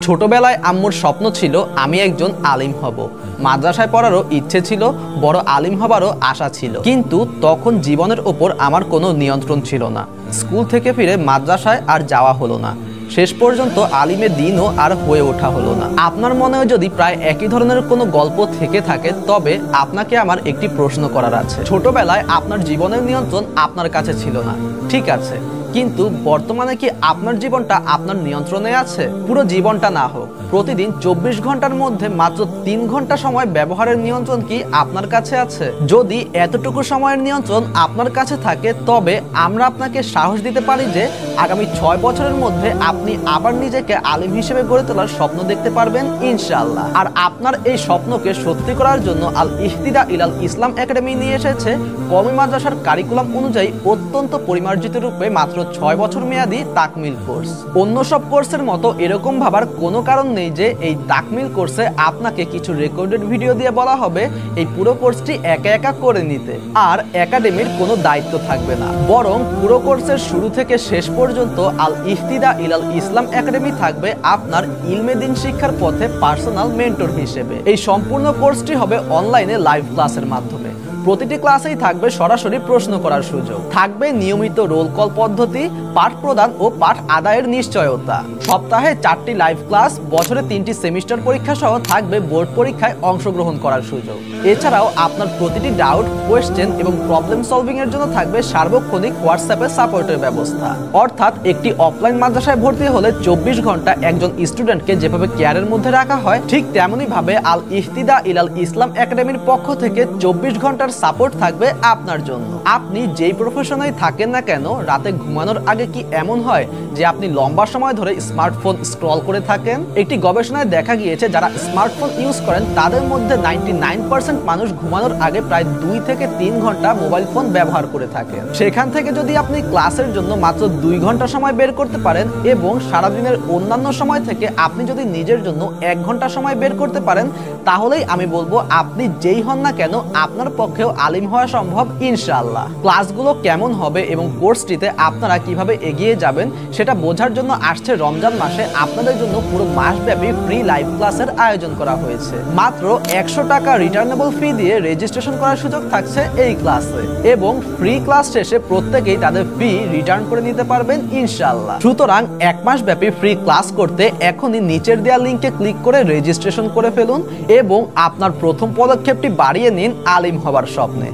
ছোটবেলায় আম্মুর স্বপ্ন ছিল আমি একজন আলিম হব। মাদ্রাসায় পড়ারও ইচ্ছে ছিল, বড় আলিম হবারও আশা ছিল, কিন্তু তখন জীবনের ওপর আমার কোনো নিয়ন্ত্রণ ছিল না। স্কুল থেকে ফিরে মাদ্রাসায় আর যাওয়া হলো না। শেষ পর্যন্ত আলিমের দিনও আর হয়ে ওঠা হলো না। আপনার মনেও যদি প্রায় একই ধরনের কোনো গল্প থেকে থাকে, তবে আপনাকে আমার একটি প্রশ্ন করার আছে। ছোটবেলায় আপনার জীবনের নিয়ন্ত্রণ আপনার কাছে ছিল না, ঠিক আছে, কিন্তু বর্তমানে কি আপনার জীবনটা আপনার নিয়ন্ত্রণে আছে? পুরো জীবনটা না হোক, প্রতিদিন 24 ঘন্টার মধ্যে মাত্র 3 ঘন্টা সময় ব্যবহারের নিয়ন্ত্রণ কি আপনার কাছে আছে? যদি এতটুকু সময়ের নিয়ন্ত্রণ আপনার কাছে থাকে, তবে আমরা আপনাকে সাহস দিতে পারি যে আগামী 6 বছরের মধ্যে আপনি আবার নিজেকে আলিম হিসেবে গড়ে তোলার স্বপ্ন দেখতে পারবেন ইনশাআল্লাহ। আর আপনার এই স্বপ্নকে সত্যি করার জন্য আল ইহতিদা ইলাল ইসলাম একাডেমি নিয়ে এসেছে কওমি মাদ্রাসার কারিকুলাম অনুযায়ী অত্যন্ত পরিমার্জিত রূপে মাত্র 6 বছর মেয়াদী তাকমিল কোর্স। অন্য সব কোর্সের মতো এরকম ভাবার কোনো কারণ নেই যে এই তাকমিল কোর্সে আপনাকে কিছু রেকর্ডেড ভিডিও দিয়ে বলা হবে এই পুরো কোর্সটি একা একা করে নিতে, আর একাডেমির কোনো দায়িত্ব থাকবে না। বরং পুরো কোর্সের শুরু থেকে শেষ পর্যন্ত আল ইহতিদা ইলাল ইসলাম একাডেমি থাকবে আপনার ইলমে দ্বীন শিক্ষার পথে পার্সোনাল মেন্টর হিসেবে। এই সম্পূর্ণ কোর্সটি হবে অনলাইনে লাইভ ক্লাসের মাধ্যমে। প্রতিটি ক্লাসেই থাকবে সরাসরি প্রশ্ন করার সুযোগ, থাকবে নিয়মিত রোল কল পদ্ধতি, পাঠ প্রদান ও পাঠ আদায়ের নিশ্চয়তা, সপ্তাহে 4টি লাইভ ক্লাস, বছরে 3টি সেমিস্টার পরীক্ষা সহ থাকবে বোর্ড পরীক্ষায় অংশগ্রহণ করার সুযোগ। এছাড়াও আপনার প্রতিটি ডাউট, কোয়েশ্চেন এবং প্রবলেম সলভিং এর জন্য থাকবে সার্বক্ষণিক হোয়াটসঅ্যাপে সাপোর্টের ব্যবস্থা। অর্থাৎ একটি অফলাইন মাদ্রাসায় ভর্তি হলে 24 ঘন্টা একজন স্টুডেন্টকে যেভাবে কেয়ারের মধ্যে রাখা হয়, ঠিক তেমনি ভাবে আল ইহতিদা ইলাল ইসলাম একাডেমির পক্ষ থেকে 24 ঘন্টার সাপোর্ট থাকবে আপনার জন্য। আপনি যেই প্রফেশনেই থাকেন না কেন, রাতে ঘুমানোর আগে কি এমন হয় যে আপনি লম্বা সময় ধরে স্মার্টফোন স্ক্রল করে থাকেন? একটি গবেষণায় দেখা গিয়েছে যারা স্মার্টফোন ইউজ করেন তাদের মধ্যে 99% মানুষ ঘুমানোর আগে প্রায় 2 থেকে 3 ঘন্টা মোবাইল ফোন ব্যবহার করে থাকেন। সেখান থেকে যদি আপনি ক্লাসের জন্য মাত্র 2 ঘন্টা সময় বের করতে পারেন এবং সারাদিনের অন্যান্য সময় থেকে আপনি যদি নিজের জন্য 1 ঘন্টা সময় বের করতে পারেন, তাহলেই আমি বলবো আপনি যেই হন না কেন আপনার পক্ষেও আলিম হওয়া সম্ভব ইনশাআল্লাহ। ক্লাসগুলো কেমন হবে এবং কোর্সটিতে আপনারা কিভাবে এগিয়ে যাবেন সেটা বোঝার জন্য আসছে রমজান মাসে আপনাদের জন্য পুরো মাসব্যাপী ফ্রি লাইভ ক্লাসের আয়োজন করা হয়েছে। মাত্র 100 টাকা রিটার্নেবল ফি দিয়ে রেজিস্ট্রেশন করার সুযোগ থাকছে এই ক্লাসে, এবং ফ্রি ক্লাস শেষে প্রত্যেকেই তাদের ফি রিটার্ন করে নিতে পারবেন ইনশাআল্লাহ। সুতরাং 1 মাস ব্যাপী ফ্রি ক্লাস করতে এখনই নিচের দেওয়া লিংকে ক্লিক করে রেজিস্ট্রেশন করে ফেলুন এবং আপনার প্রথম পদক্ষেপটি বাড়িয়ে নিন আলিম হবার স্বপ্নে।